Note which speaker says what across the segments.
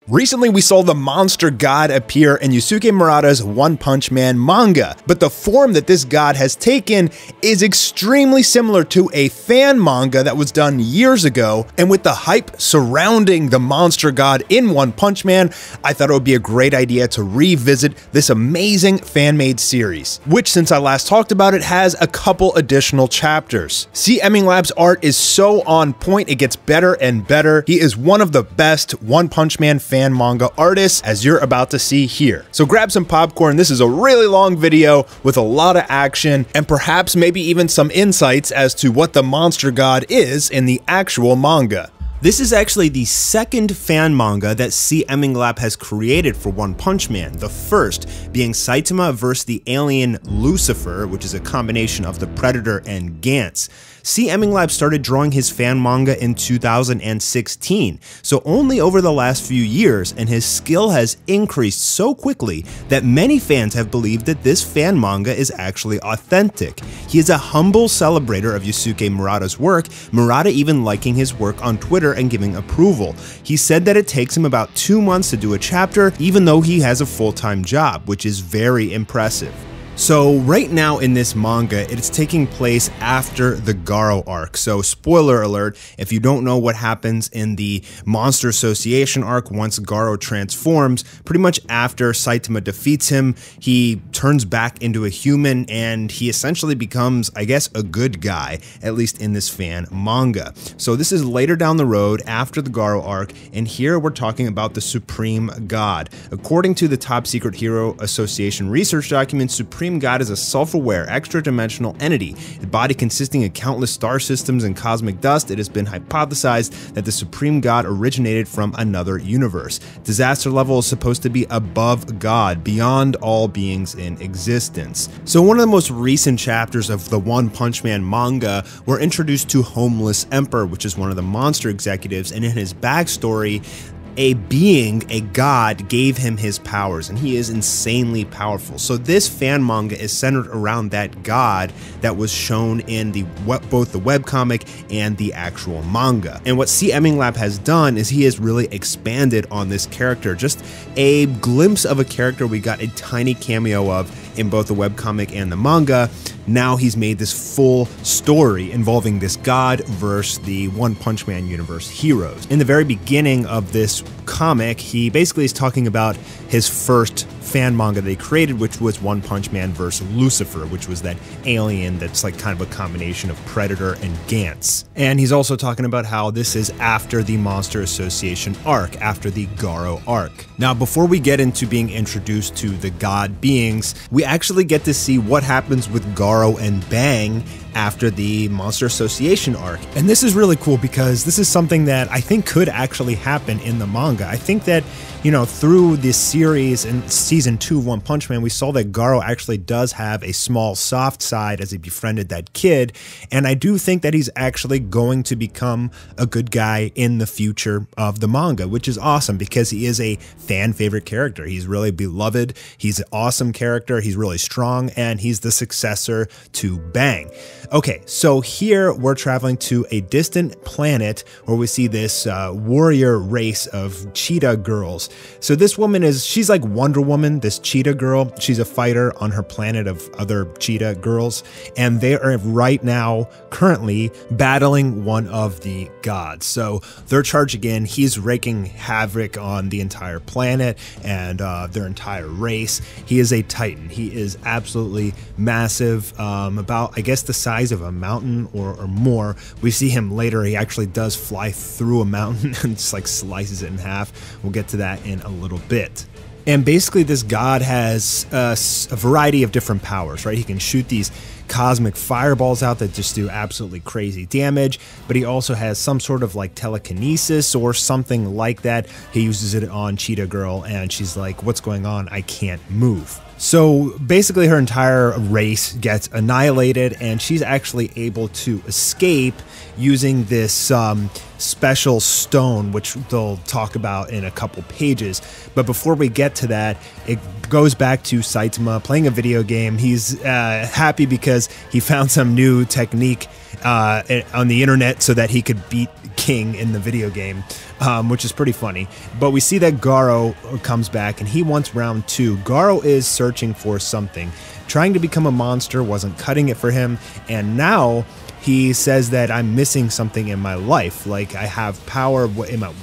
Speaker 1: Recently, we saw the monster god appear in Yusuke Murata's One Punch Man manga, but the form that this god has taken is extremely similar to a fan manga that was done years ago, and with the hype surrounding the monster god in One Punch Man, I thought it would be a great idea to revisit this amazing fan-made series, which since I last talked about it has a couple additional chapters. C. Eminglab's art is so on point, it gets better and better. He is one of the best One Punch Man fan manga artists, as you're about to see here. So grab some popcorn. This is a really long video with a lot of action and perhaps maybe even some insights as to what the monster god is in the actual manga.
Speaker 2: This is actually the second fan manga that C. Eminglab has created for One Punch Man, the first being Saitama vs. the alien Lucifer, which is a combination of the Predator and Gantz. C. Eminglab started drawing his fan manga in 2016, so only over the last few years, and his skill has increased so quickly that many fans have believed that this fan manga is actually authentic. He is a humble celebrator of Yusuke Murata's work, Murata even liking his work on Twitter and giving approval. He said that it takes him about 2 months to do a chapter, even though he has a full-time job, which is very impressive. So right now in this manga, it's taking place after the Garo arc. So spoiler alert, if you don't know what happens in the Monster Association arc once Garo transforms, pretty much after Saitama defeats him, he turns back into a human and he essentially becomes, I guess, a good guy, at least in this fan manga. So this is later down the road after the Garo arc, and here we're talking about the Supreme God. According to the Top Secret Hero Association research document, Supreme God is a self-aware, extra-dimensional entity, a body consisting of countless star systems and cosmic dust. It has been hypothesized that the Supreme God originated from another universe. Disaster level is supposed to be above God, beyond all beings in existence. So one of the most recent chapters of the One Punch Man manga, we're introduced to Homeless Emperor, which is one of the monster executives, and in his backstory, a being, a god, gave him his powers, and he is insanely powerful. So this fan manga is centered around that god that was shown in both the webcomic and the actual manga. And what C. Eminglab has done is he has really expanded on this character. Just a glimpse of a character we got a tiny cameo of in both the webcomic and the manga. Now he's made this full story involving this god versus the One Punch Man universe heroes. In the very beginning of this comic, he basically is talking about his first fan manga they created, which was One Punch Man vs. Lucifer, which was that alien that's like kind of a combination of Predator and Gantz. And he's also talking about how this is after the Monster Association arc, after the Garo arc. Now, before we get into being introduced to the god beings, we actually get to see what happens with Garo and Bang after the Monster Association arc. And this is really cool because this is something that I think could actually happen in the manga. I think that, you know, through this series and season 2 of One Punch Man, we saw that Garo actually does have a small soft side as he befriended that kid. And I do think that he's actually going to become a good guy in the future of the manga, which is awesome because he is a fan favorite character. He's really beloved. He's an awesome character. He's really strong, and he's the successor to Bang. Okay, so here we're traveling to a distant planet where we see this warrior race of cheetah girls. So this woman she's like Wonder Woman, this cheetah girl. She's a fighter on her planet of other cheetah girls, and they are right now currently battling one of the gods. So they're charging in. He's wreaking havoc on the entire planet and their entire race. He is a titan. He is absolutely massive, about, I guess, the size of a mountain or more. We see him later. He actually does fly through a mountain and just like slices it in half. We'll get to that in a little bit. And basically this god has a variety of different powers, right? He can shoot these cosmic fireballs out that just do absolutely crazy damage, but he also has some sort of like telekinesis or something like that. He uses it on Cheetah Girl and she's like, what's going on? I can't move. So basically her entire race gets annihilated and she's actually able to escape using this special stone, which they'll talk about in a couple pages. But before we get to that, it goes back to Saitama playing a video game. He's happy because he found some new technique on the internet so that he could beat King in the video game. which is pretty funny. But we see that Garo comes back and he wants round 2. Garo is searching for something. Trying to become a monster wasn't cutting it for him, and now he says that I'm missing something in my life. Like, I have power.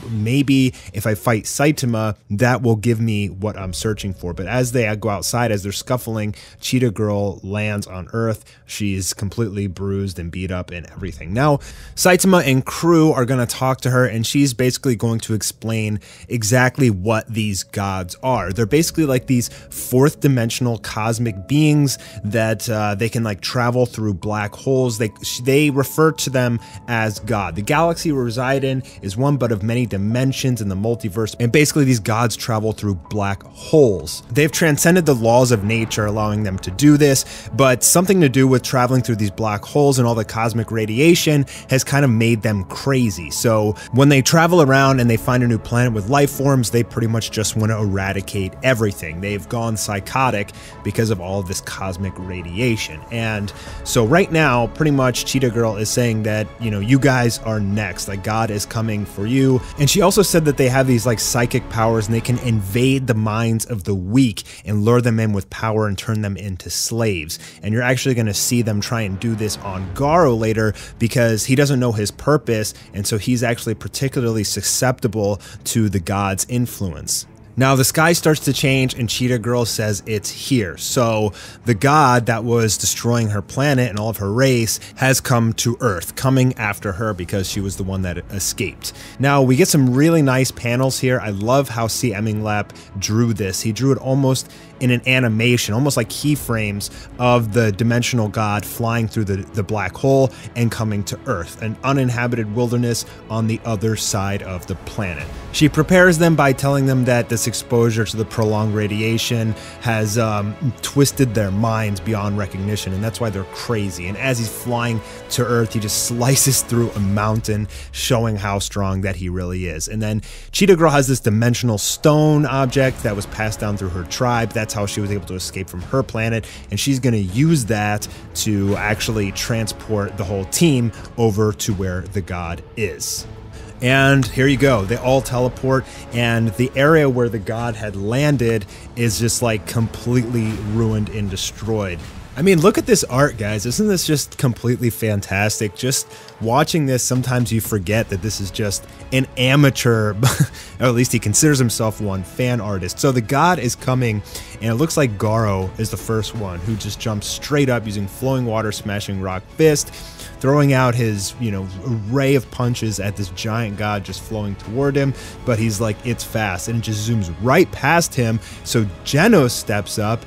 Speaker 2: Maybe if I fight Saitama, that will give me what I'm searching for. But as they go outside, as they're scuffling, Cheetah Girl lands on Earth. She's completely bruised and beat up and everything. Now, Saitama and crew are going to talk to her, and she's basically going to explain exactly what these gods are. They're basically like these fourth dimensional cosmic beings that they can like travel through black holes. They refer to them as God. The galaxy we reside in is one but of many dimensions in the multiverse, and basically these gods travel through black holes. They've transcended the laws of nature, allowing them to do this, but something to do with traveling through these black holes and all the cosmic radiation has kind of made them crazy. So when they travel around and they find a new planet with life forms, they pretty much just want to eradicate everything. They've gone psychotic because of all of this cosmic radiation. And so right now, pretty much Cheetah Girl is saying that, you know, you guys are next, like God is coming for you. And she also said that they have these like psychic powers and they can invade the minds of the weak and lure them in with power and turn them into slaves. And you're actually going to see them try and do this on Garo later because he doesn't know his purpose, and so he's actually particularly susceptible to the god's influence. Now the sky starts to change and Cheetah Girl says it's here. So the god that was destroying her planet and all of her race has come to Earth, coming after her because she was the one that escaped. Now we get some really nice panels here. I love how C. Eminglap drew this. He drew it almost in an animation, almost like keyframes of the dimensional god flying through the black hole and coming to Earth, an uninhabited wilderness on the other side of the planet. She prepares them by telling them that this exposure to the prolonged radiation has twisted their minds beyond recognition, and that's why they're crazy. And as he's flying to Earth, he just slices through a mountain, showing how strong that he really is. And then Cheetah Girl has this dimensional stone object that was passed down through her tribe. That's how she was able to escape from her planet, and she's going to use that to actually transport the whole team over to where the god is. And here you go, they all teleport, and the area where the god had landed is just like completely ruined and destroyed. I mean, look at this art, guys. Isn't this just completely fantastic? Just watching this, sometimes you forget that this is just an amateur, or at least he considers himself one, fan artist. So the god is coming, and it looks like Garo is the first one who just jumps straight up using flowing water, smashing rock fist, throwing out his, you know, array of punches at this giant god just flowing toward him. But he's like, it's fast, and it just zooms right past him. So Genos steps up,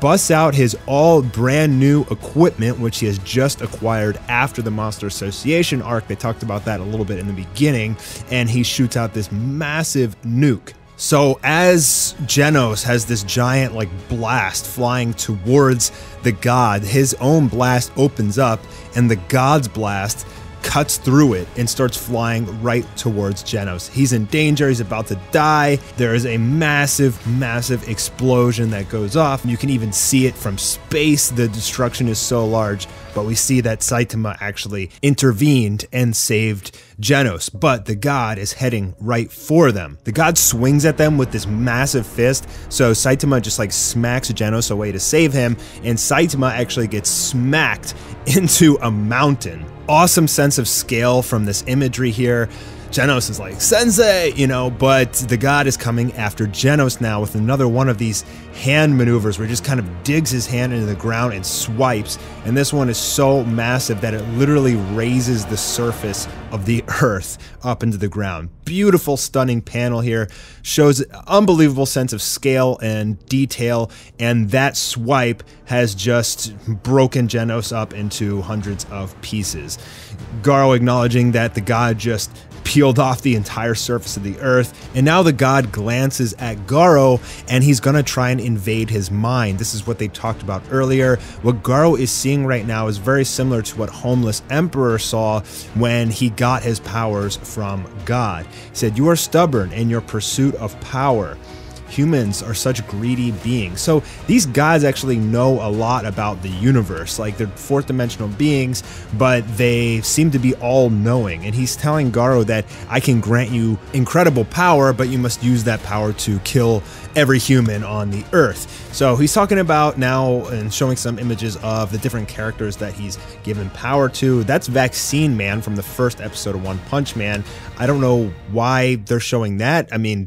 Speaker 2: busts out his all brand new equipment, which he has just acquired after the Monster Association arc. They talked about that a little bit in the beginning, and he shoots out this massive nuke. So as Genos has this giant like blast flying towards the god, his own blast opens up and the god's blast cuts through it and starts flying right towards Genos. He's in danger, he's about to die. There is a massive, massive explosion that goes off. You can even see it from space. The destruction is so large, but we see that Saitama actually intervened and saved Genos, but the god is heading right for them. The god swings at them with this massive fist, so Saitama just like smacks Genos away to save him, and Saitama actually gets smacked into a mountain. Awesome sense of scale from this imagery here. Genos is like, "Sensei," you know, but the god is coming after Genos now with another one of these hand maneuvers where he just kind of digs his hand into the ground and swipes. And this one is so massive that it literally raises the surface of the earth up into the ground. Beautiful, stunning panel here. Shows an unbelievable sense of scale and detail. And that swipe has just broken Genos up into hundreds of pieces. Garo acknowledging that the god just peeled off the entire surface of the earth, and now the god glances at Garo and he's gonna try and invade his mind. This is what they talked about earlier. What Garo is seeing right now is very similar to what Homeless Emperor saw when he got his powers from God. He said, "You are stubborn in your pursuit of power. humans are such greedy beings. So these gods actually know a lot about the universe. Like, they're fourth dimensional beings, but they seem to be all knowing. And he's telling Garo that I can grant you incredible power, but you must use that power to kill every human on the earth. So he's talking about now and showing some images of the different characters that he's given power to. That's Vaccine Man from the first episode of One Punch Man. I don't know why they're showing that. I mean,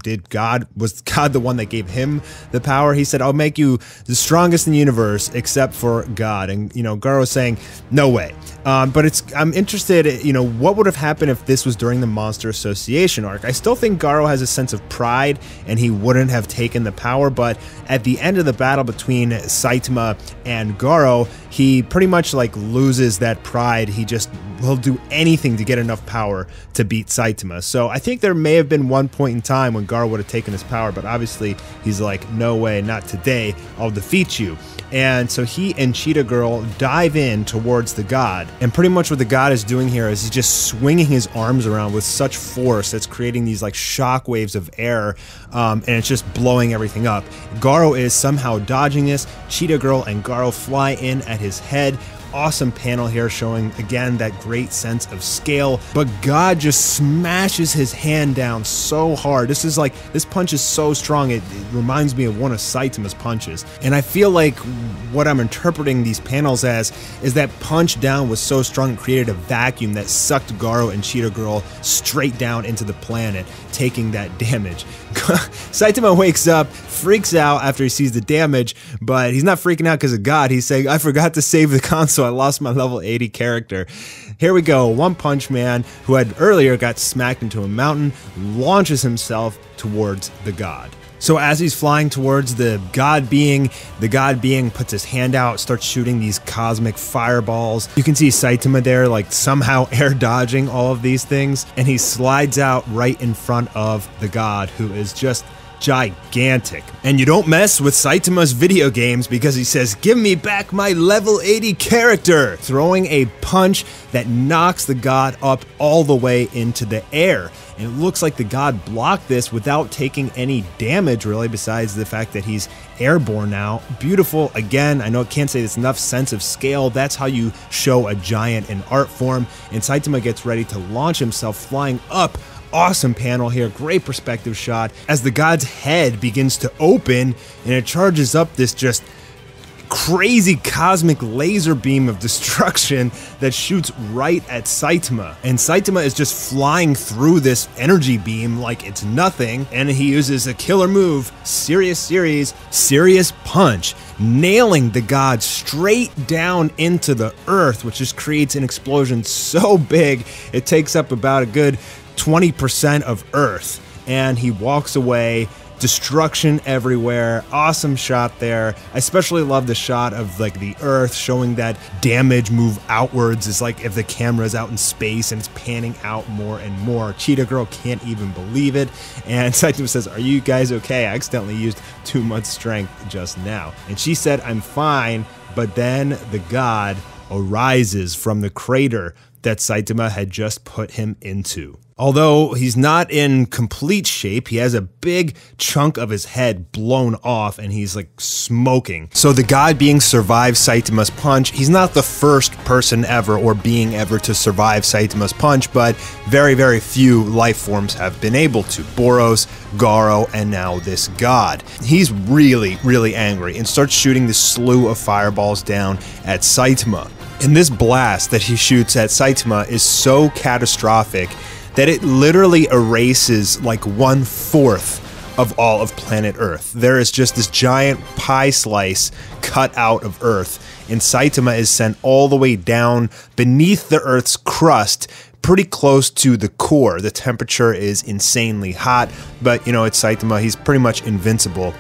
Speaker 2: was God the one that gave him the power? He said, I'll make you the strongest in the universe except for God. And, you know, Garo's saying, no way. But I'm interested, you know, what would have happened if this was during the Monster Association arc? I still think Garo has a sense of pride and he wouldn't have taken the power, but at the end of the battle between Saitama and Garo, he pretty much like loses that pride. He'll do anything to get enough power to beat Saitama. So I think there may have been one point in time when Garo would have taken his power, but obviously he's like, no way, not today, I'll defeat you. And so he and Cheetah Girl dive in towards the god. And pretty much what the god is doing here is he's just swinging his arms around with such force that's creating these like shock waves of air, and it's just blowing everything up. Garo is somehow dodging this. Cheetah Girl and Garo fly in at his head. Awesome panel here showing again that great sense of scale, but God just smashes his hand down so hard. This punch is so strong it reminds me of one of Saitama's punches, and I feel like what I'm interpreting these panels as is that punch down was so strong it created a vacuum that sucked Garo and Cheetah Girl straight down into the planet, taking that damage. Saitama wakes up, freaks out after he sees the damage, but he's not freaking out because of God. He's saying, I forgot to save the console. I lost my level 80 character. Here we go. One Punch Man, who had earlier got smacked into a mountain, launches himself towards the god. So as he's flying towards the god being puts his hand out, starts shooting these cosmic fireballs. You can see Saitama there, like somehow air dodging all of these things, and he slides out right in front of the god, who is just gigantic. And you don't mess with Saitama's video games because he says, give me back my level 80 character, throwing a punch that knocks the god up all the way into the air. And it looks like the god blocked this without taking any damage, really, besides the fact that he's airborne now. Beautiful. Again, I know I can't say there's enough sense of scale. That's how you show a giant in art form. And Saitama gets ready to launch himself, flying up. Awesome panel here, great perspective shot as the god's head begins to open and it charges up this just crazy cosmic laser beam of destruction that shoots right at Saitama. And Saitama is just flying through this energy beam like it's nothing, and he uses a killer move, Serious Punch, nailing the god straight down into the earth, which just creates an explosion so big it takes up about a good 20% of Earth, and he walks away. Destruction everywhere. Awesome shot there. I especially love the shot of like the Earth showing that damage move outwards. It's like if the camera is out in space and it's panning out more and more. Cheetah Girl can't even believe it, and Saitama says, are you guys okay? I accidentally used too much strength just now. And she said, I'm fine, but then the god arises from the crater that Saitama had just put him into. Although he's not in complete shape, he has a big chunk of his head blown off and he's like smoking. So the god being survives Saitama's punch. He's not the first person ever or being ever to survive Saitama's punch, but very, very few life forms have been able to. Boros, Garo, and now this god. He's really, really angry and starts shooting this slew of fireballs down at Saitama. And this blast that he shoots at Saitama is so catastrophic that it literally erases like 1/4 of all of planet Earth. There is just this giant pie slice cut out of Earth, and Saitama is sent all the way down beneath the Earth's crust, pretty close to the core. The temperature is insanely hot, but you know, it's Saitama, he's pretty much invincible.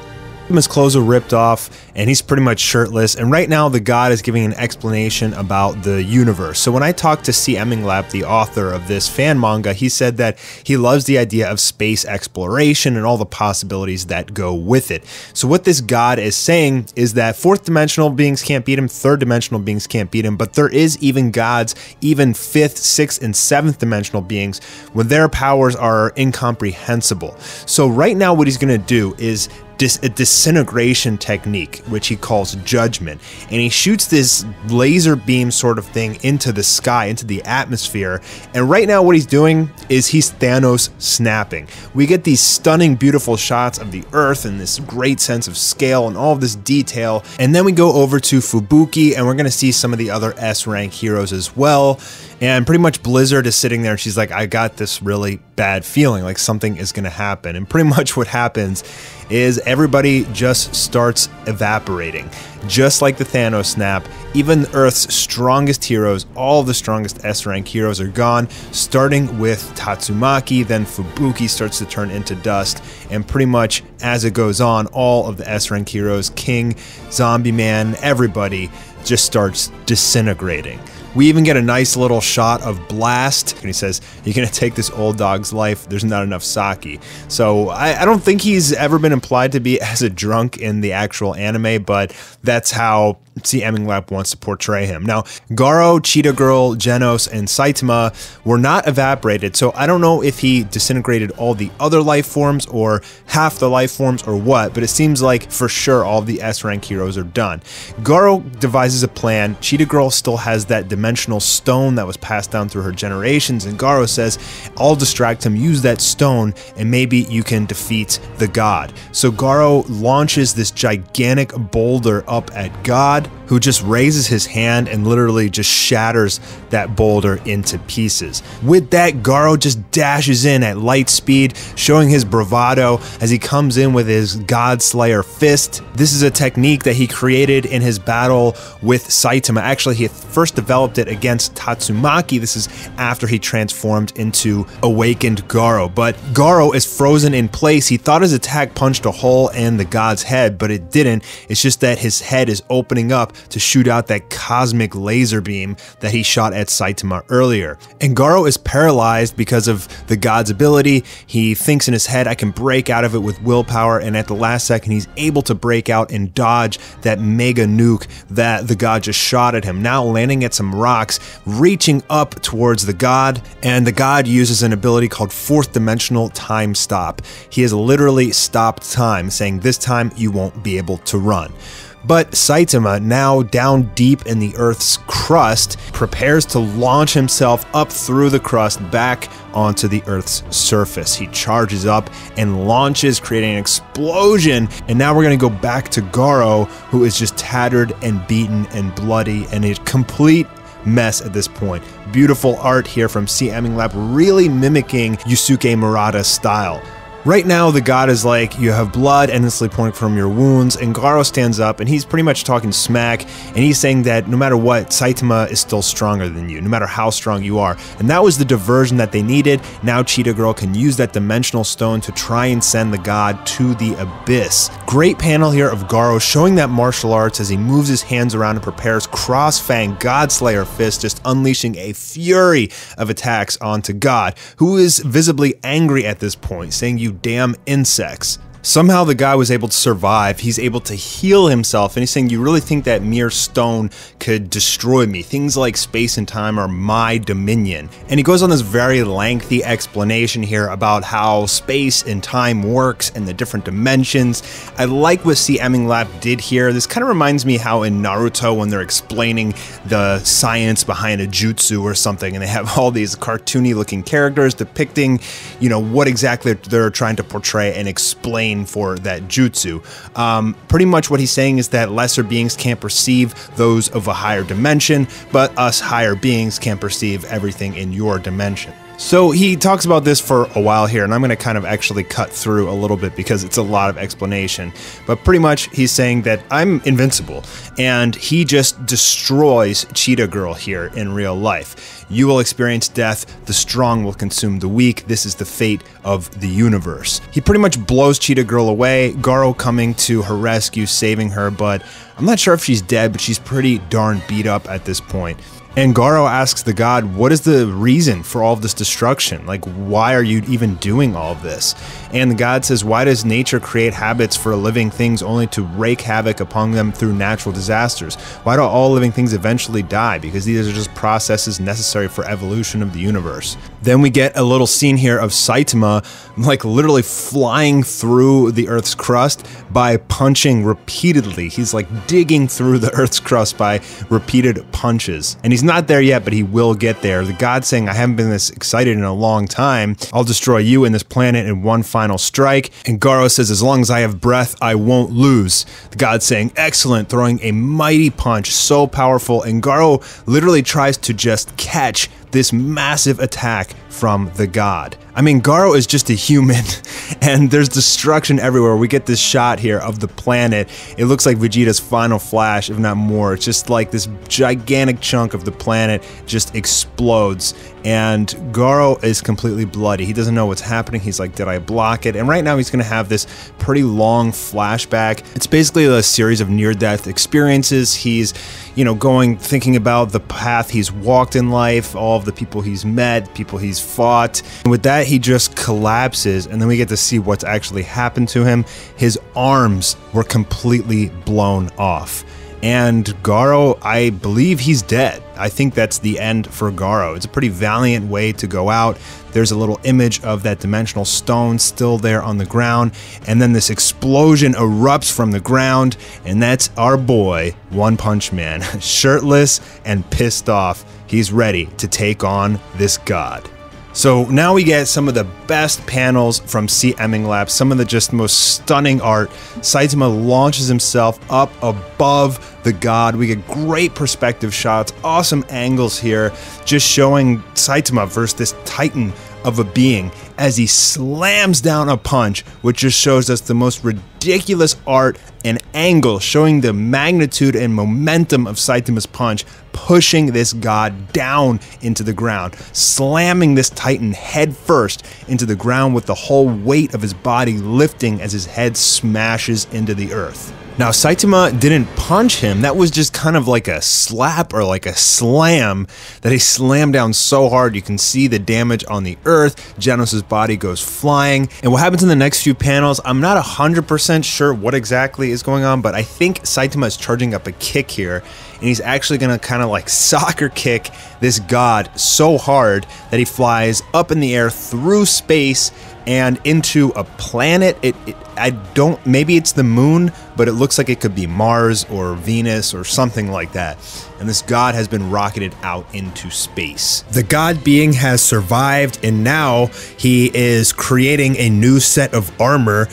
Speaker 2: His clothes are ripped off and he's pretty much shirtless, and right now the god is giving an explanation about the universe. So when I talked to C. Eminglap, the author of this fan manga, he said that he loves the idea of space exploration and all the possibilities that go with it. So what this god is saying is that fourth dimensional beings can't beat him, third dimensional beings can't beat him, but there is even gods, even fifth, sixth, and seventh dimensional beings, when their powers are incomprehensible. So right now what he's going to do is a disintegration technique, which he calls Judgment. And he shoots this laser beam sort of thing into the sky, into the atmosphere. And right now what he's doing is he's Thanos snapping. We get these stunning, beautiful shots of the Earth and this great sense of scale and all of this detail. And then we go over to Fubuki, and we're going to see some of the other S-rank heroes as well. And pretty much Blizzard is sitting there and she's like, I got this really bad feeling like something is going to happen. And pretty much what happens is everybody just starts evaporating. Just like the Thanos snap, even Earth's strongest heroes, all the strongest S-rank heroes are gone, starting with Tatsumaki, then Fubuki starts to turn into dust, and pretty much as it goes on, all of the S-rank heroes, King, Zombie Man, everybody just starts disintegrating. We even get a nice little shot of Blast, and he says, you're gonna take this old dog's life, there's not enough sake. So I don't think he's ever been implied to be as a drunk in the actual anime, but that's how C. Eminglap wants to portray him. Now, Garo, Cheetah Girl, Genos, and Saitama were not evaporated, so I don't know if he disintegrated all the other life forms or half the life forms or what, but it seems like for sure all of the S-rank heroes are done. Garo devises a plan. Cheetah Girl still has that dimensional stone that was passed down through her generations, and Garo says, I'll distract him, use that stone, and maybe you can defeat the god. So Garo launches this gigantic boulder up at God, who just raises his hand and literally just shatters that boulder into pieces. With that, Garo just dashes in at light speed, showing his bravado as he comes in with his God Slayer fist. This is a technique that he created in his battle with Saitama. Actually, he first developed it against Tatsumaki. This is after he transformed into awakened Garo. But Garo is frozen in place. He thought his attack punched a hole in the god's head, but it didn't. It's just that his head is opening up to shoot out that cosmic laser beam that he shot at Saitama earlier. And Garo is paralyzed because of the god's ability. He thinks in his head, I can break out of it with willpower, and at the last second he's able to break out and dodge that mega nuke that the god just shot at him, now landing at some rocks, reaching up towards the god, and the god uses an ability called Fourth Dimensional Time Stop. He has literally stopped time, saying this time you won't be able to run. But Saitama, now down deep in the Earth's crust, prepares to launch himself up through the crust back onto the Earth's surface. He charges up and launches, creating an explosion. And now we're going to go back to Garo, who is just tattered and beaten and bloody and a complete mess at this point. Beautiful art here from C. Eminglap, really mimicking Yusuke Murata's style. Right now, the god is like, you have blood endlessly pouring from your wounds, and Garo stands up, and he's pretty much talking smack, and he's saying that no matter what, Saitama is still stronger than you, no matter how strong you are. And that was the diversion that they needed. Now Cheetah Girl can use that dimensional stone to try and send the god to the abyss. Great panel here of Garo showing that martial arts as he moves his hands around and prepares Cross-Fang God Slayer fist, just unleashing a fury of attacks onto God, who is visibly angry at this point, saying, you damn insects. Somehow the guy was able to survive. He's able to heal himself, and he's saying, you really think that mere stone could destroy me? Things like space and time are my dominion. And he goes on this very lengthy explanation here about how space and time works and the different dimensions. I like what C. Eminglap did here. This kind of reminds me how in Naruto, when they're explaining the science behind a jutsu or something, and they have all these cartoony looking characters depicting, you know, what exactly they're trying to portray and explain for that jutsu. Pretty much what he's saying is that lesser beings can't perceive those of a higher dimension, but us higher beings can perceive everything in your dimension. So he talks about this for a while here, and I'm going to kind of actually cut through a little bit because it's a lot of explanation. But pretty much he's saying that I'm invincible, and he just destroys Cheetah Girl here in real life. You will experience death, the strong will consume the weak, this is the fate of the universe. He pretty much blows Cheetah Girl away, Garo coming to her rescue, saving her, but I'm not sure if she's dead, but she's pretty darn beat up at this point. And Garo asks the god, what is the reason for all of this destruction? Like, why are you even doing all of this? And the god says, why does nature create habits for living things only to wreak havoc upon them through natural disasters? Why do all living things eventually die? Because these are just processes necessary for evolution of the universe. Then we get a little scene here of Saitama like literally flying through the Earth's crust by punching repeatedly. He's like digging through the Earth's crust by repeated punches. And he's not there yet, but he will get there. The god saying, I haven't been this excited in a long time. I'll destroy you and this planet in one final strike. And Garo says, as long as I have breath, I won't lose. The god saying, excellent, throwing a mighty punch, so powerful. And Garo literally tries to just catch this massive attack from the god. I mean, Garo is just a human, and there's destruction everywhere. We get this shot here of the planet. It looks like Vegeta's final flash, if not more. It's just like this gigantic chunk of the planet just explodes, and Garo is completely bloody. He doesn't know what's happening. He's like, did I block it? And right now he's gonna have this pretty long flashback. It's basically a series of near-death experiences. He's, thinking about the path he's walked in life, all of the people he's met, people he's fought. And with that, he just collapses, and then we get to see what's actually happened to him. His arms were completely blown off. And Garo, I believe he's dead. I think that's the end for Garo. It's a pretty valiant way to go out. There's a little image of that dimensional stone still there on the ground, and then this explosion erupts from the ground, and that's our boy, One Punch Man, shirtless and pissed off. He's ready to take on this god. So now we get some of the best panels from C. Eminglap, some of the just most stunning art. Saitama launches himself up above the god. We get great perspective shots, awesome angles here, just showing Saitama versus this titan of a being as he slams down a punch, which just shows us the most ridiculous art and angle, showing the magnitude and momentum of Saitama's punch, pushing this god down into the ground, slamming this titan head first into the ground with the whole weight of his body lifting as his head smashes into the earth. Now, Saitama didn't punch him. That was just kind of like a slap or like a slam that he slammed down so hard you can see the damage on the earth. Genos' body goes flying. And what happens in the next few panels, I'm not 100% sure what exactly is going on, but I think Saitama is charging up a kick here, and he's actually going to kind of like soccer kick this god so hard that he flies up in the air through space and into a planet. Maybe it's the moon, but it looks like it could be Mars or Venus or something like that. And this god has been rocketed out into space.
Speaker 1: The god being has survived, and now he is creating a new set of armor,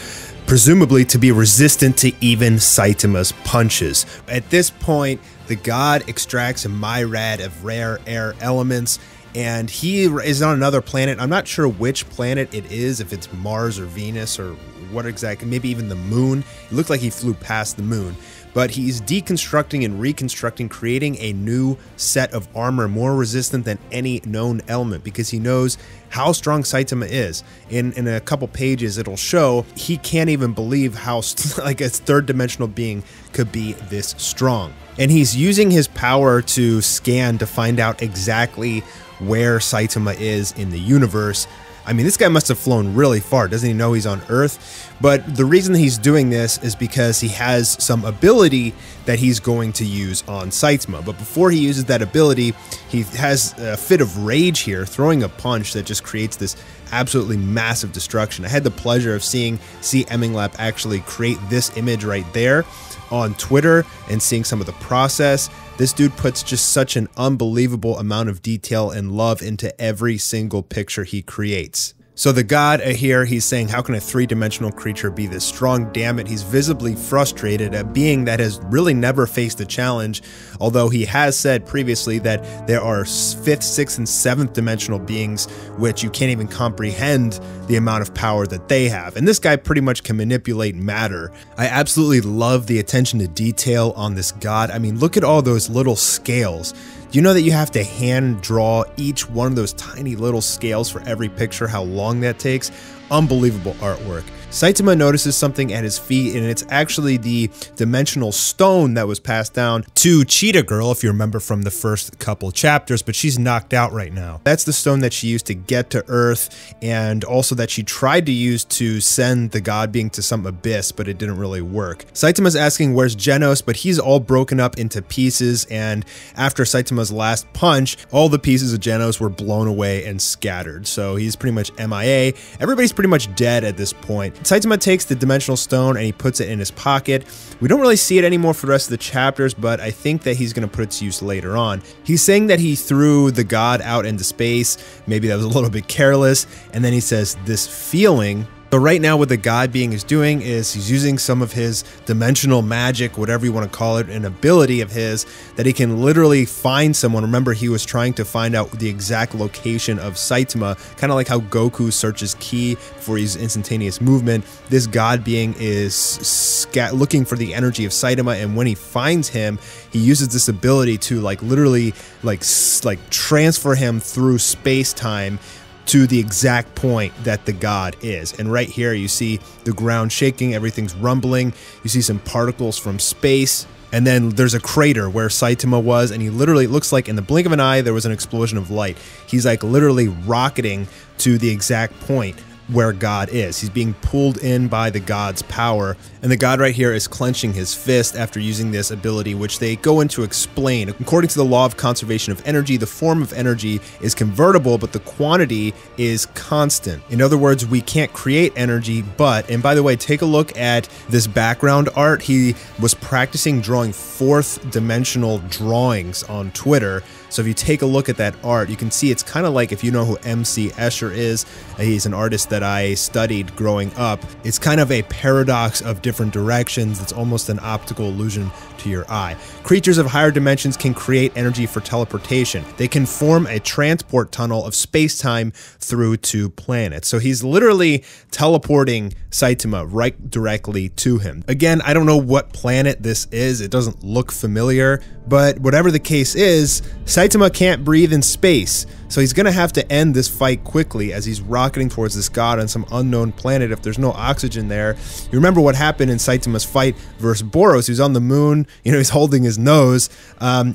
Speaker 1: presumably to be resistant to even Saitama's punches. At this point, the god extracts a myriad of rare air elements, and he is on another planet. I'm not sure which planet it is, if it's Mars or Venus or what exactly, maybe even the moon. It looked like he flew past the moon. But he's deconstructing and reconstructing, creating a new set of armor more resistant than any known element, because he knows how strong Saitama is. In a couple pages, it'll show he can't even believe how like a third dimensional being could be this strong. And he's using his power to scan to find out exactly where Saitama is in the universe. I mean, this guy must have flown really far. Doesn't he know he's on Earth? But the reason he's doing this is because he has some ability that he's going to use on Saitama. But before he uses that ability, he has a fit of rage here, throwing a punch that just creates this absolutely massive destruction. I had the pleasure of seeing C. Eminglap actually create this image right there on Twitter and seeing some of the process. This dude puts just such an unbelievable amount of detail and love into every single picture he creates. So the god here, he's saying, how can a three-dimensional creature be this strong? Damn it, he's visibly frustrated, a being that has really never faced a challenge, although he has said previously that there are 5th, 6th, and 7th dimensional beings which you can't even comprehend the amount of power that they have. And this guy pretty much can manipulate matter. I absolutely love the attention to detail on this god. I mean, look at all those little scales. Do you know that you have to hand draw each one of those tiny little scales for every picture, how long that takes? Unbelievable artwork. Saitama notices something at his feet, and it's actually the dimensional stone that was passed down to Cheetah Girl, if you remember from the first couple chapters, but she's knocked out right now. That's the stone that she used to get to Earth, and also that she tried to use to send the god being to some abyss, but it didn't really work. Saitama's asking where's Genos, but he's all broken up into pieces, and after Saitama's last punch, all the pieces of Genos were blown away and scattered, so he's pretty much MIA. Everybody's pretty much dead at this point. Saitama takes the dimensional stone and he puts it in his pocket. We don't really see it anymore for the rest of the chapters, but I think that he's going to put it to use later on. He's saying that he threw the god out into space. Maybe that was a little bit careless. And then he says, this feeling. So right now what the god being is doing is he's using some of his dimensional magic, whatever you want to call it, an ability of his that he can literally find someone. Remember, he was trying to find out the exact location of Saitama, kind of like how Goku searches ki for his instantaneous movement. This god being is looking for the energy of Saitama, and when he finds him, he uses this ability to literally transfer him through space-time to the exact point that the god is. And right here you see the ground shaking, everything's rumbling, you see some particles from space, and then there's a crater where Saitama was, and he literally, it looks like in the blink of an eye there was an explosion of light. He's like literally rocketing to the exact point where God is. He's being pulled in by the god's power, and the god right here is clenching his fist after using this ability, which they go into explain. According to the law of conservation of energy, the form of energy is convertible, but the quantity is constant. In other words, we can't create energy, and by the way, take a look at this background art. He was practicing drawing fourth dimensional drawings on Twitter. So if you take a look at that art, you can see it's kind of like, if you know who MC Escher is, he's an artist that I studied growing up. It's kind of a paradox of different directions. It's almost an optical illusion to your eye. Creatures of higher dimensions can create energy for teleportation. They can form a transport tunnel of space-time through two planets. So he's literally teleporting Saitama right directly to him. Again, I don't know what planet this is. It doesn't look familiar, but whatever the case is, Saitama can't breathe in space. So he's going to have to end this fight quickly as he's rocketing towards this god on some unknown planet if there's no oxygen there. You remember what happened in Saitama's fight versus Boros. He was on the moon, he's holding his nose.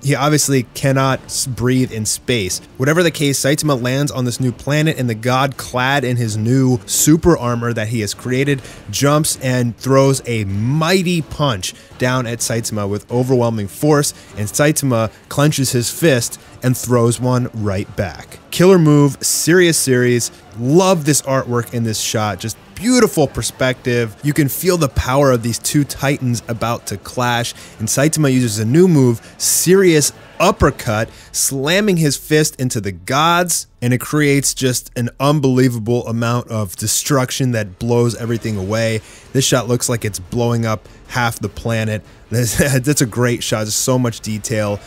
Speaker 1: He obviously cannot breathe in space. Whatever the case, Saitama lands on this new planet, and the god, clad in his new super armor that he has created, jumps and throws a mighty punch down at Saitama with overwhelming force, and Saitama clenches his fist and throws one right back. Killer move, serious series. Love this artwork in this shot. Just beautiful perspective. You can feel the power of these two titans about to clash, and Saitama uses a new move, serious uppercut, slamming his fist into the gods, and it creates just an unbelievable amount of destruction that blows everything away. This shot looks like it's blowing up half the planet. That's a great shot. There's so much detail.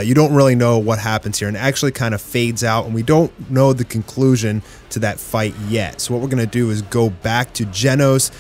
Speaker 1: You don't really know what happens here, and it actually kind of fades out, and we don't know the conclusion to that fight yet. So what we're going to do is go back to Genos.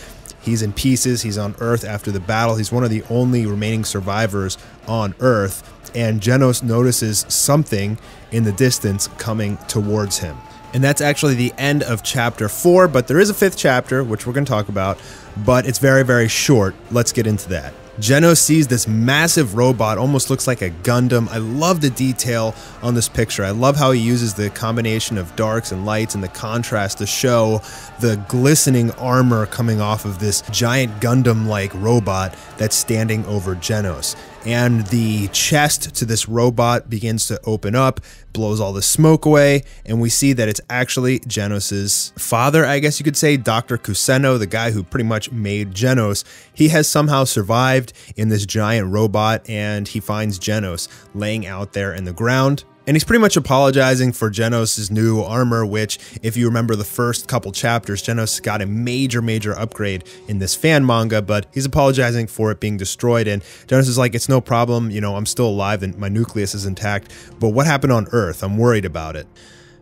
Speaker 1: He's in pieces. He's on Earth after the battle. He's one of the only remaining survivors on Earth, and Genos notices something in the distance coming towards him. And that's actually the end of chapter 4, but there is a 5th chapter, which we're going to talk about, but it's very, very short. Let's get into that. Genos sees this massive robot, almost looks like a Gundam. I love the detail on this picture. I love how he uses the combination of darks and lights and the contrast to show the glistening armor coming off of this giant Gundam-like robot that's standing over Genos. And the chest to this robot begins to open up, blows all the smoke away, and we see that it's actually Genos's father, I guess you could say, Dr. Kuseno, the guy who pretty much made Genos. He has somehow survived in this giant robot, and he finds Genos laying out there in the ground. And he's pretty much apologizing for Genos' new armor, which, if you remember the first couple chapters, Genos got a major upgrade in this fan manga, but he's apologizing for it being destroyed, and Genos is like, it's no problem, I'm still alive and my nucleus is intact, but what happened on Earth? I'm worried about it.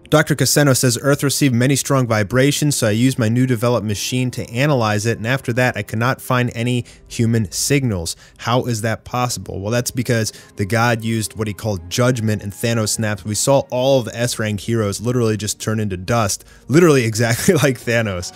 Speaker 1: Dr. Kuseno says Earth received many strong vibrations, so I used my new developed machine to analyze it, and after that I could not find any human signals. How is that possible? Well, that's because the god used what he called judgment and Thanos snaps. We saw all of the S-rank heroes literally just turn into dust, literally exactly like Thanos.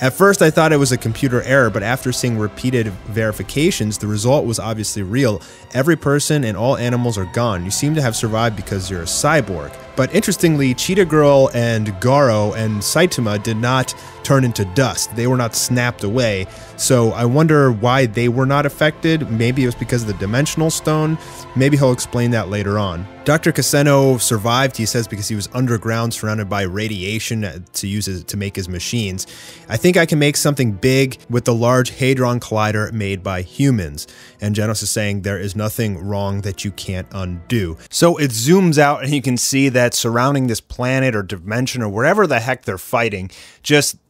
Speaker 1: At first I thought it was a computer error, but after seeing repeated verifications, the result was obviously real. Every person and all animals are gone. You seem to have survived because you're a cyborg. But interestingly, Cheetah Girl and Garo and Saitama did not turn into dust. They were not snapped away. So I wonder why they were not affected. Maybe it was because of the dimensional stone. Maybe he'll explain that later on. Dr. Cassino survived, he says, because he was underground surrounded by radiation to use it to make his machines. I think I can make something big with the Large Hadron Collider made by humans. And Genos is saying there is nothing wrong that you can't undo. So it zooms out and you can see that surrounding this planet or dimension or wherever the heck they're fighting,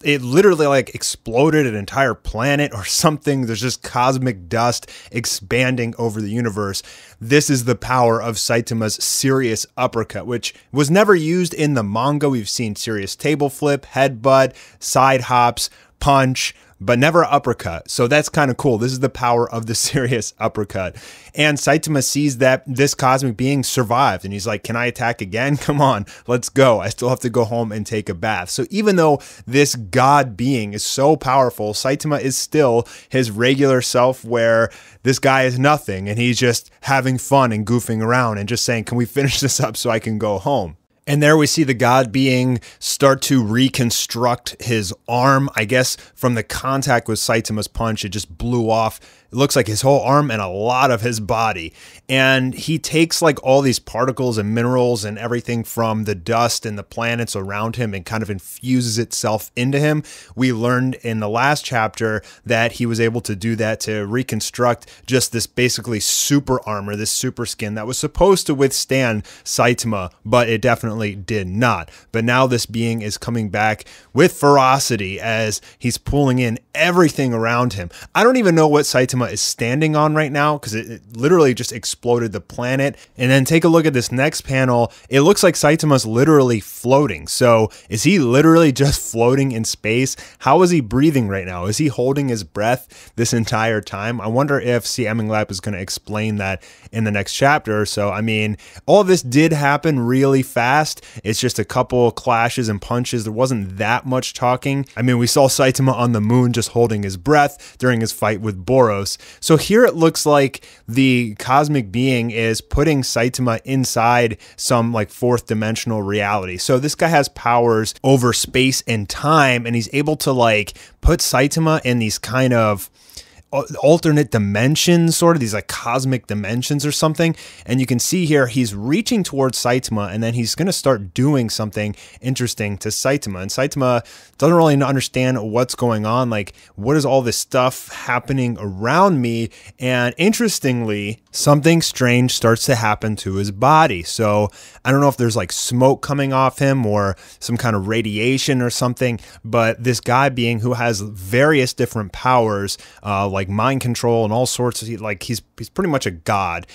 Speaker 1: it literally like exploded an entire planet or something. There's just cosmic dust expanding over the universe. This is the power of Saitama's serious uppercut, which was never used in the manga. We've seen serious table flip, headbutt, side hops, punch, but never uppercut. So that's kind of cool. This is the power of the serious uppercut. And Saitama sees that this cosmic being survived and he's like, can I attack again? Come on, let's go. I still have to go home and take a bath. So even though this god being is so powerful, Saitama is still his regular self where this guy is nothing and he's just having fun and goofing around and just saying, can we finish this up so I can go home? And there we see the god being start to reconstruct his arm. I guess from the contact with Saitama's punch, it just blew off. It looks like his whole arm and a lot of his body. And he takes like all these particles and minerals and everything from the dust and the planets around him and kind of infuses itself into him. We learned in the last chapter that he was able to do that to reconstruct just this basically super armor, this super skin that was supposed to withstand Saitama, but it definitely did not. But now this being is coming back with ferocity as he's pulling in everything around him. I don't even know what Saitama is standing on right now because it literally just exploded the planet. And then take a look at this next panel. It looks like Saitama's literally floating. So is he literally just floating in space? How is he breathing right now? Is he holding his breath this entire time? I wonder if C. Eminglap is going to explain that in the next chapter. So, I mean, all of this did happen really fast. It's just a couple clashes and punches. There wasn't that much talking. I mean, we saw Saitama on the moon just holding his breath during his fight with Boros. So here it looks like the cosmic being is putting Saitama inside some like fourth dimensional reality. So this guy has powers over space and time, and he's able to like put Saitama in these kind of alternate dimensions, sort of these like cosmic dimensions or something. And you can see here he's reaching towards Saitama and then he's going to start doing something interesting to Saitama. And Saitama doesn't really understand what's going on. Like, what is all this stuff happening around me? And interestingly, something strange starts to happen to his body. So I don't know if there's like smoke coming off him or some kind of radiation or something, but this guy being who has various different powers, like mind control and all sorts of, like he's pretty much a god.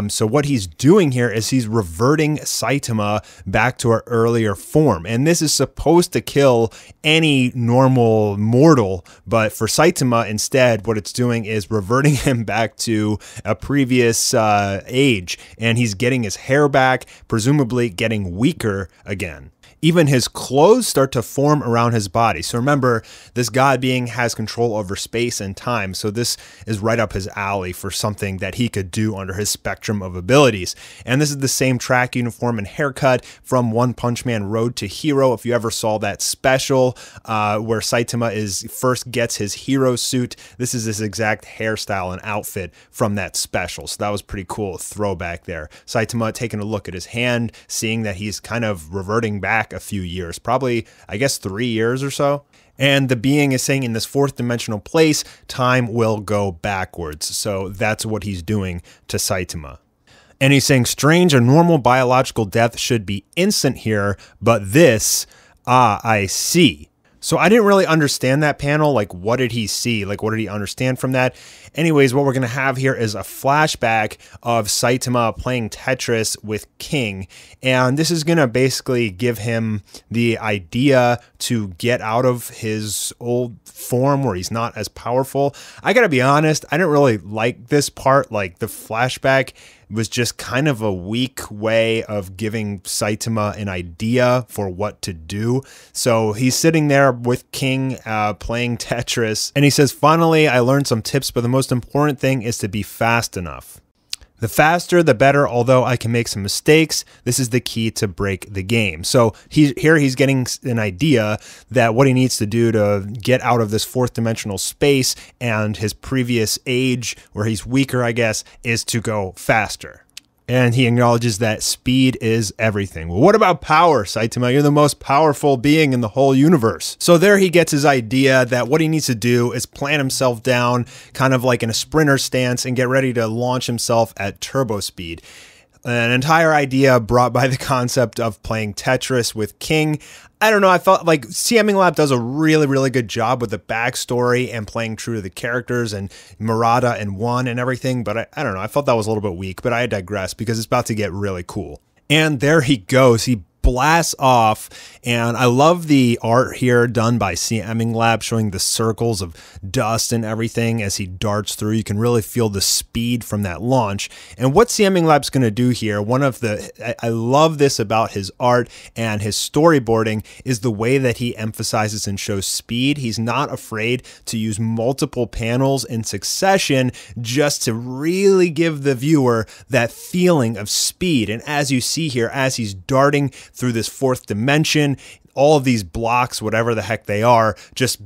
Speaker 1: So what he's doing here is he's reverting Saitama back to her earlier form. And this is supposed to kill any normal mortal, but for Saitama instead, what it's doing is reverting him back to a previous age, and he's getting his hair back, presumably getting weaker again. Even his clothes start to form around his body. So remember, this god being has control over space and time. So this is right up his alley for something that he could do under his spectrum of abilities. And this is the same track uniform and haircut from One Punch Man Road to Hero. If you ever saw that special where Saitama first gets his hero suit, this is his exact hairstyle and outfit from that special. So that was pretty cool throwback there. Saitama taking a look at his hand, seeing that he's kind of reverting back a few years, probably, I guess, 3 years or so. And the being is saying in this fourth dimensional place, time will go backwards. So that's what he's doing to Saitama. And he's saying strange or normal biological death should be instant here, but this, I see. So I didn't really understand that panel. Like, what did he see? Like, what did he understand from that? Anyways, what we're going to have here is a flashback of Saitama playing Tetris with King. And this is going to basically give him the idea to get out of his old form where he's not as powerful. I got to be honest, I didn't really like this part, like the flashback.
Speaker 2: was just kind of a weak way of giving Saitama an idea for what to do. So he's sitting there with King playing Tetris, and he says, "Finally, I learned some tips, but the most important thing is to be fast enough. The faster, the better, although I can make some mistakes. This is the key to break the game." So he's getting an idea that what he needs to do to get out of this fourth dimensional space and his previous age, where he's weaker, I guess, is to go faster. And he acknowledges that speed is everything. Well, what about power, Saitama? You're the most powerful being in the whole universe. So there he gets his idea that what he needs to do is plant himself down kind of like in a sprinter stance and get ready to launch himself at turbo speed. An entire idea brought by the concept of playing Tetris with King. I don't know, I thought like CMing Lab does a really, really good job with the backstory and playing true to the characters and Murata and One and everything, but I don't know, I felt that was a little bit weak, but I digress because it's about to get really cool. And there he goes, he blasts off, and I love the art here done by CMing Lab, showing the circles of dust and everything as he darts through. You can really feel the speed from that launch. And what CMing Lab's going to do here, I love this about his art and his storyboarding, is the way that he emphasizes and shows speed. He's not afraid to use multiple panels in succession just to really give the viewer that feeling of speed. And as you see here, as he's darting through this fourth dimension, all of these blocks, whatever the heck they are, just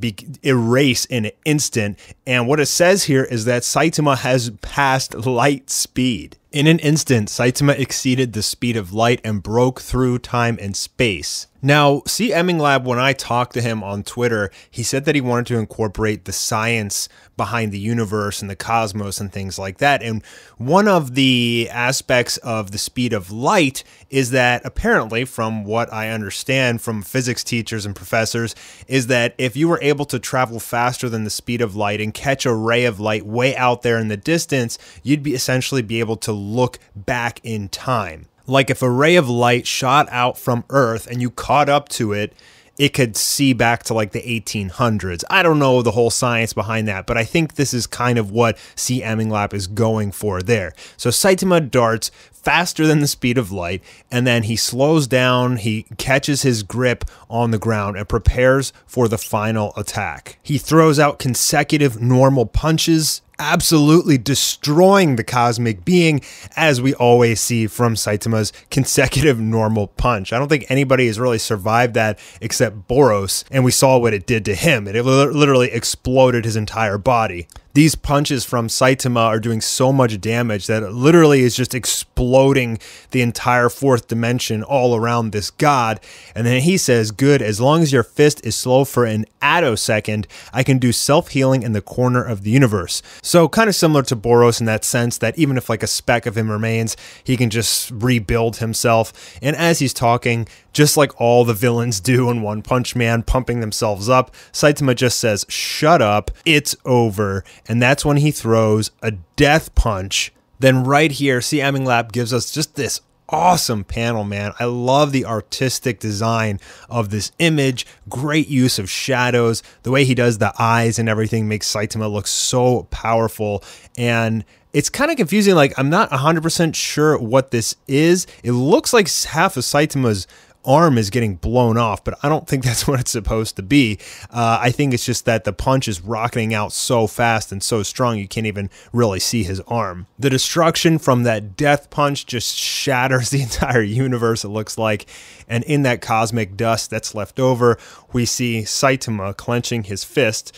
Speaker 2: erase in an instant. And what it says here is that Saitama has passed light speed. In an instant, Saitama exceeded the speed of light and broke through time and space. Now, CMing Lab, when I talked to him on Twitter, he said that he wanted to incorporate the science behind the universe and the cosmos and things like that. And one of the aspects of the speed of light is that apparently, from what I understand from physics teachers and professors, is that if you were able to travel faster than the speed of light and catch a ray of light way out there in the distance, you'd essentially be able to look back in time. Like if a ray of light shot out from Earth and you caught up to it, it could see back to like the 1800s. I don't know the whole science behind that, but I think this is kind of what CMing Lab is going for there. So Saitama darts faster than the speed of light, and then he slows down, he catches his grip on the ground and prepares for the final attack. He throws out consecutive normal punches, absolutely destroying the cosmic being, as we always see from Saitama's consecutive normal punch. I don't think anybody has really survived that except Boros, and we saw what it did to him. It literally exploded his entire body. These punches from Saitama are doing so much damage that it literally is just exploding the entire fourth dimension all around this god. And then he says, "Good, as long as your fist is slow for an attosecond, I can do self-healing in the corner of the universe." So kind of similar to Boros in that sense that even if like a speck of him remains, he can just rebuild himself. And as he's talking, just like all the villains do in One Punch Man, pumping themselves up, Saitama just says, "Shut up, it's over." And that's when he throws a death punch. Then right here, CMing Lab gives us just this awesome panel, man. I love the artistic design of this image. Great use of shadows. The way he does the eyes and everything makes Saitama look so powerful. And it's kind of confusing. Like, I'm not 100% sure what this is. It looks like half of Saitama's arm is getting blown off, but I don't think that's what it's supposed to be. I think it's just that the punch is rocketing out so fast and so strong you can't even really see his arm. The destruction from that death punch just shatters the entire universe, it looks like, and in that cosmic dust that's left over, we see Saitama clenching his fist.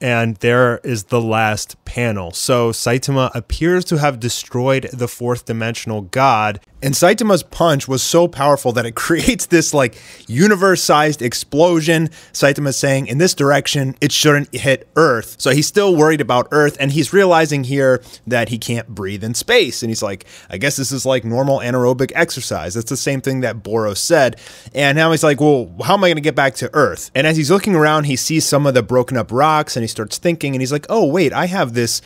Speaker 2: And there is the last panel. So Saitama appears to have destroyed the fourth dimensional god. And Saitama's punch was so powerful that it creates this like universe-sized explosion. Saitama's saying in this direction, it shouldn't hit Earth. So he's still worried about Earth, and he's realizing here that he can't breathe in space. And he's like, I guess this is like normal anaerobic exercise. That's the same thing that Boros said. And now he's like, well, how am I going to get back to Earth? And as he's looking around, he sees some of the broken up rocks, and he starts thinking, and he's like, oh, wait, I have this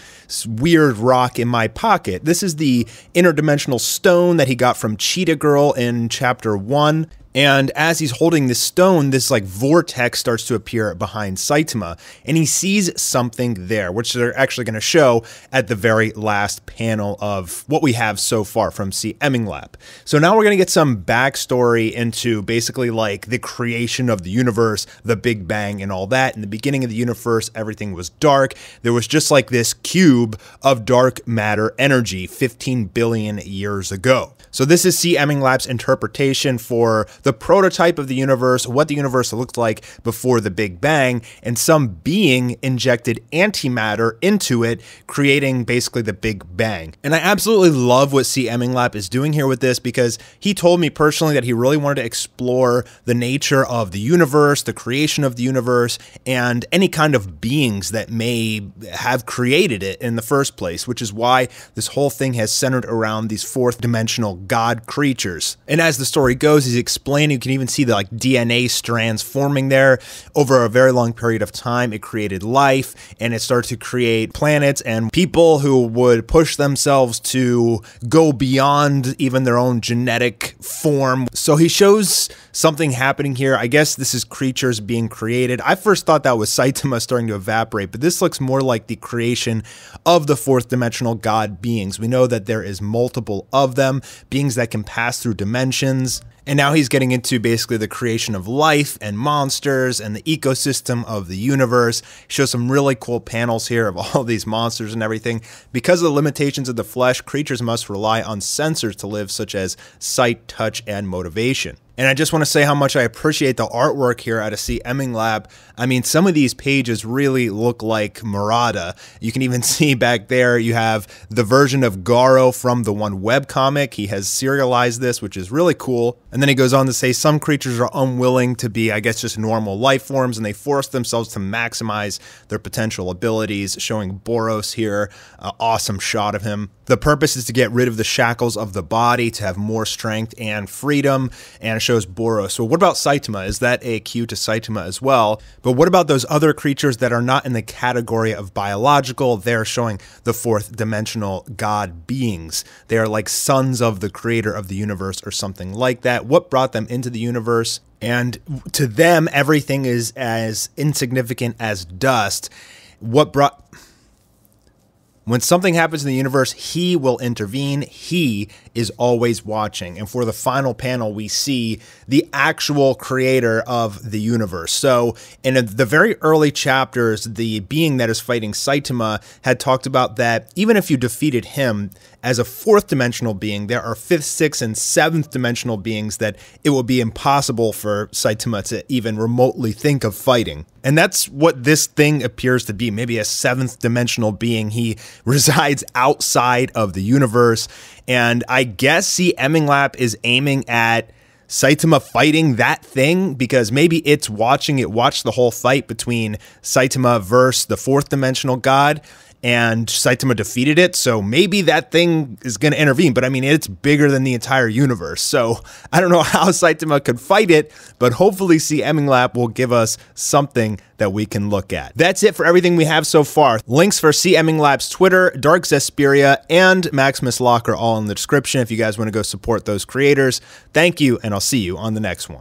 Speaker 2: weird rock in my pocket. This is the interdimensional stone that he got from Cheetah Girl in chapter 1.
Speaker 1: And as he's holding this stone, this like vortex starts to appear behind Saitama, and he sees something there, which they're actually going to show at the very last panel of what we have so far from C. Eminglap. So now we're going to get some backstory into basically like the creation of the universe, the Big Bang and all that. In the beginning of the universe, everything was dark. There was just like this cube of dark matter energy 15 billion years ago. So this is C. Eminglap's interpretation for the prototype of the universe, what the universe looked like before the Big Bang, and some being injected antimatter into it, creating basically the Big Bang. And I absolutely love what C. Eminglap is doing here with this, because he told me personally that he really wanted to explore the nature of the universe, the creation of the universe, and any kind of beings that may have created it in the first place, which is why this whole thing has centered around these fourth dimensional god creatures. And as the story goes, he's explaining, you can even see the like DNA strands forming there over a very long period of time. It created life, and it started to create planets and people who would push themselves to go beyond even their own genetic form. So he shows something happening here. I guess this is creatures being created. I first thought that was Saitama starting to evaporate, but this looks more like the creation of the fourth dimensional god beings. We know that there is multiple of them, beings that can pass through dimensions. And now he's getting into basically the creation of life and monsters and the ecosystem of the universe. He shows some really cool panels here of all these monsters and everything. Because of the limitations of the flesh, creatures must rely on sensors to live, such as sight, touch, and motivation. And I just want to say how much I appreciate the artwork here out of C. Eminglap. I mean, some of these pages really look like Murata. You can even see back there, you have the version of Garo from the one webcomic. He has serialized this, which is really cool. And then he goes on to say some creatures are unwilling to be, I guess, just normal life forms, and they force themselves to maximize their potential abilities, showing Boros here, an awesome shot of him. The purpose is to get rid of the shackles of the body, to have more strength and freedom, and it shows Boros. So what about Saitama? Is that a cue to Saitama as well? But what about those other creatures that are not in the category of biological? They're showing the fourth dimensional god beings. They are like sons of the creator of the universe or something like that. What brought them into the universe? And to them, everything is as insignificant as dust. What brought... When something happens in the universe, he will intervene. He is always watching. And for the final panel, we see the actual creator of the universe. So in the very early chapters, the being that is fighting Saitama had talked about that even if you defeated him as a fourth dimensional being, there are fifth, sixth, and seventh dimensional beings that it will be impossible for Saitama to even remotely think of fighting. And that's what this thing appears to be, maybe a seventh dimensional being. He resides outside of the universe. And I guess C. Eminglap is aiming at Saitama fighting that thing, because maybe it's watched the whole fight between Saitama versus the fourth dimensional god, and Saitama defeated it, so maybe that thing is going to intervene. But I mean, it's bigger than the entire universe, so I don't know how Saitama could fight it, but hopefully C. Eminglap will give us something that we can look at. That's it for everything we have so far. Links for C. Eminglap's Twitter, Dark Zesperia, and Maximus Locke are all in the description if you guys want to go support those creators. Thank you, and I'll see you on the next one.